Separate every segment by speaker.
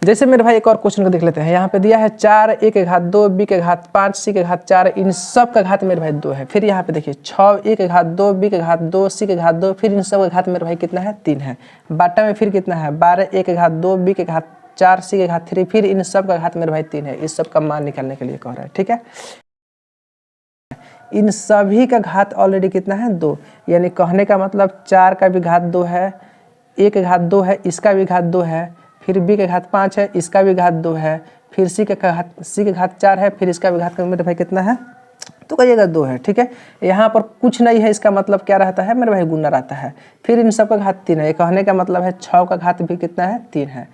Speaker 1: जैसे मेरे भाई एक और क्वेश्चन को देख लेते हैं। यहाँ पे दिया है 4 a के घात 2 b के घात 5 c के घात 4, इन सब का घात मेरे भाई 2 है। फिर यहाँ पे देखिए 6 a के घात 2 b के घात 2 c के घात 2, फिर इन सब का घात मेरे भाई कितना है 3 है। बाटा में फिर कितना है 12 a के घात 2 b के घात 4 c के घात 3, फिर इन सब का घात मेरे भाई 3 है। इस सब का मान निकालने के लिए कह रहा है, ठीक है। इन सभी का घात ऑलरेडी कितना है 2, यानी कहने का मतलब 4 का भी घात 2 है, a के घात 2 है, इसका भी घात 2 है, फिर b के घात 5 है, इसका भी घात 2 है, फिर c के घात 4 है, फिर इसका भी घात मेरे भाई कितना है, तो कहिएगा 2 है, ठीक है। यहाँ पर कुछ नहीं है, इसका मतलब क्या रहता है मेरे भाई गुना रहता है। फिर इन सब का घात 3 है, ये कहने का मतलब है 6 का घात भी कितना है 3 है।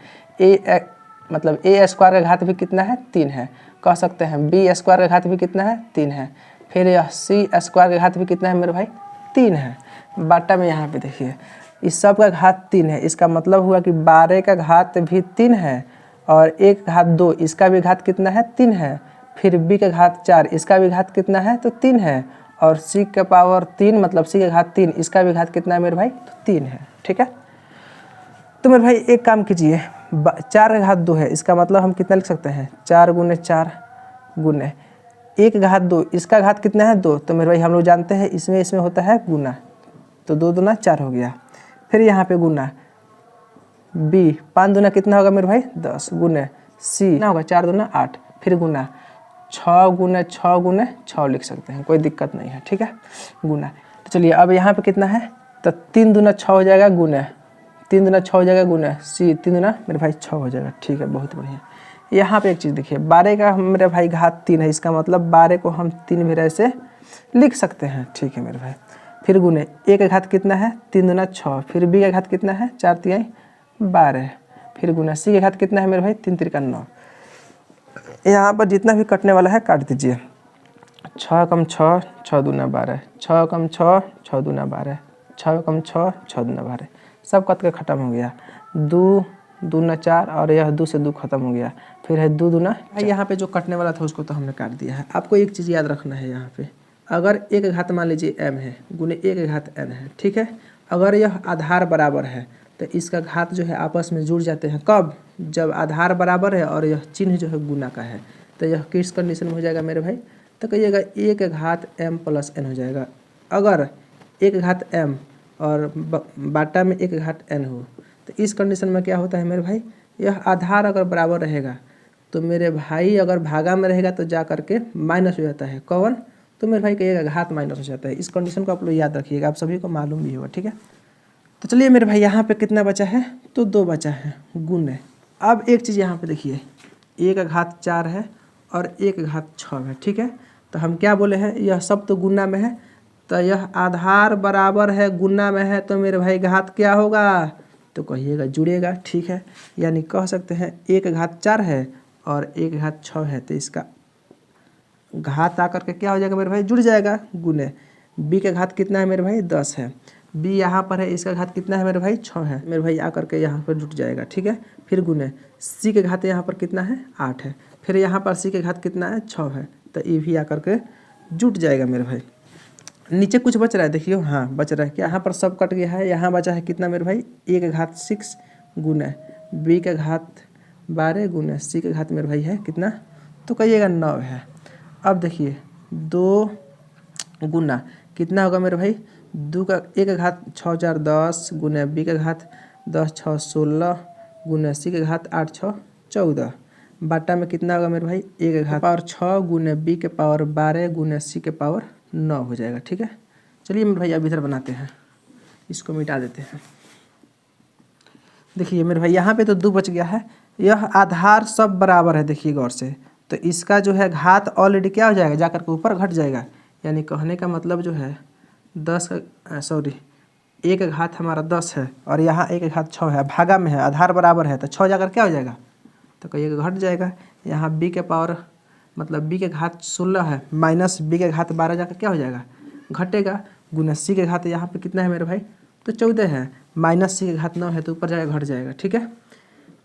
Speaker 1: मतलब a स्क्वायर का घात भी कितना है 3 है, कह सकते हैं b स्क्वायर का घात भी कितना है 3 है, फिर यह c स्क्वायर का घात भी कितना है मेरे भाई 3 है। बाटा में यहाँ पे देखिए इस सब का घात 3 है, इसका मतलब हुआ कि 12 का घात भी 3 है और a का घात 2, इसका भी घात कितना है 3 है, फिर b का घात 4, इसका भी घात कितना है तो 3 है, और c का पावर 3 मतलब c का घात 3, इसका भी घात कितना है मेरे भाई तो 3 है, ठीक है। तो मेरे भाई एक काम कीजिए, 4 का घात 2 है, इसका मतलब हम कितना लिख सकते हैं 4 गुने 4 गुने 1 घात 2, इसका घात कितना है 2, तो मेरे भाई हम लोग जानते हैं इसमें होता है गुना, तो 2 दूना 4 हो गया। फिर यहाँ पे गुना b 5 दूना कितना होगा मेरे भाई 10 गुने c ना होगा 4 दूना 8, फिर गुना 6 गुने 6 गुने 6 लिख सकते हैं, कोई दिक्कत नहीं है, ठीक है गुना। तो चलिए अब यहाँ पे कितना है तो 3 दूना 6 हो जाएगा गुने 3 दूना 6 हो जाएगा गुने c 3 दूना मेरे भाई 6 हो जाएगा, ठीक है बहुत बढ़िया। यहाँ पे एक चीज़ देखिए 12 का मेरे भाई घात 3 है, इसका मतलब 12 को हम 3 भी ऐसे लिख सकते हैं, ठीक है मेरे भाई। फिर गुने a का घात कितना है 3 दूना 6, फिर b का घात कितना है 4 तिहाई 12, फिर गुना c का घात कितना है मेरे भाई 3 तिरका 9। यहाँ पर जितना भी कटने वाला है काट दीजिए, 6 कम 6 6 दूना 12, 6 कम 6 6 दूना 12, 6 कम 6 6 दूना 12, सब कट के ख़त्म हो गया, 2 दूना 4 और यह 2 से 2 खत्म हो गया, फिर है 2 दूना। यहाँ पे जो कटने वाला था उसको तो हमने काट दिया है। आपको एक चीज़ याद रखना है, यहाँ पे अगर एक घात मान लीजिए m है गुने एक घात n है, ठीक है। अगर यह आधार बराबर है तो इसका घात जो है आपस में जुड़ जाते हैं, कब जब आधार बराबर है और यह चिन्ह जो है गुना का है, तो यह किस कंडीशन में हो जाएगा मेरे भाई, तो कहिएगा एक घात m प्लस n हो जाएगा। अगर एक घात m और बाटा में एक घात n हो तो इस कंडीशन में क्या होता है मेरे भाई, यह आधार अगर बराबर रहेगा तो मेरे भाई अगर भागा में रहेगा तो जा करके माइनस हो जाता है, कौन तो मेरे भाई कहिएगा घात माइनस हो जाता है। इस कंडीशन को आप लोग याद रखिएगा, आप सभी को मालूम भी होगा, ठीक है। तो चलिए मेरे भाई यहाँ पे कितना बचा है तो 2 बचा है गुने। अब एक चीज़ यहाँ पे देखिए 1 घात 4 है और 1 घात 6 है, ठीक है। तो हम क्या बोले हैं, यह सब तो गुना में है, तो यह आधार बराबर है गुना में है, तो मेरे भाई घात क्या होगा तो कहिएगा जुड़ेगा, ठीक है। यानी कह सकते हैं 1 घात 4 है और 1 घात 6 है, तो इसका घात आकर के क्या हो जाएगा मेरे भाई जुड़ जाएगा गुने। b का घात कितना है मेरे भाई 10 है, b यहाँ पर है, इसका घात कितना है मेरे भाई 6 है, मेरे भाई आकर के यहाँ पर जुट जाएगा, ठीक है। फिर गुने c के घात यहाँ पर कितना है 8 है, फिर यहाँ पर c के घात कितना है 6 है, तो ये भी आकर के जुट जाएगा मेरे भाई। नीचे कुछ बच रहा है देखियो, हाँ बच रहा है क्या, यहाँ पर सब कट गया है, यहाँ बचा है कितना मेरे भाई 1 घात 6 गुने b का घात 12 गुने c का घात मेरे भाई है कितना तो कहिएगा 9 है। अब देखिए 2 गुना कितना होगा मेरे भाई 2 का 1 घात 6 4 10 गुने b का घात 10 6 16 गुने c का घात 8 6 14, बाटा में कितना होगा मेरे भाई 1 घात पावर 6 गुने b के पावर 12 गुने c के पावर 9 हो जाएगा, ठीक है। चलिए मेरे भाई अब इधर बनाते हैं, इसको मिटा देते हैं। देखिए मेरे भाई यहाँ पे तो 2 बच गया है, यह आधार सब बराबर है, देखिए गौर से, तो इसका जो है घात ऑलरेडी क्या हो जाएगा जाकर के ऊपर घट जाएगा। यानी कहने का मतलब जो है 1 घात हमारा 10 है और यहाँ 1 घात 6 है, भागा में है, आधार बराबर है, तो 6 जाकर क्या हो जाएगा तो कहिएगा घट जाएगा। यहाँ b के पावर मतलब b के घात 16 है माइनस b के घात 12 जाकर क्या हो जाएगा घटेगा, गुना c के घात यहाँ पे कितना है मेरे भाई तो 14 है, माइनस c के घात 9 है तो ऊपर जाएगा घट जाएगा, ठीक है।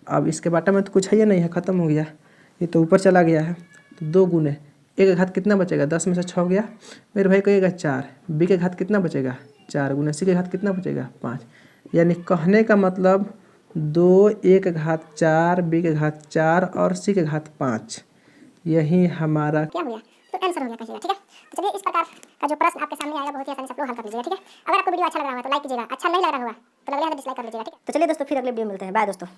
Speaker 1: अब इसके बाटा में तो कुछ है ही नहीं है, ख़त्म हो गया, ये तो ऊपर चला गया है। तो 2 गुने 1 घात कितना बचेगा 10 में से 6 गया मेरे भाई कहिएगा 4, b के घात कितना बचेगा 4 गुने c के घात कितना बचेगा 5। यानी कहने का मतलब 2 a के घात 4 b के घात 4 और c के घात 5। यही हमारा
Speaker 2: क्या हो गया, तो आंसर हो गया कहिएगा। ठीक है, तो चलिए इस प्रकार का जो प्रश्न आपके सामने आएगा बहुत ही आसानी से आप लोग हल कर लीजिएगा। ठीक है, अगर आपको वीडियो अच्छा लग रहा होगा तो लाइक कीजिएगा, अच्छा नहीं लग रहा होगा तो लग रहा है तो डिसलाइक कर लीजिएगा। ठीक है, तो चलिए दोस्तों फिर अगले वीडियो में मिलते हैं। बाय दोस्तों।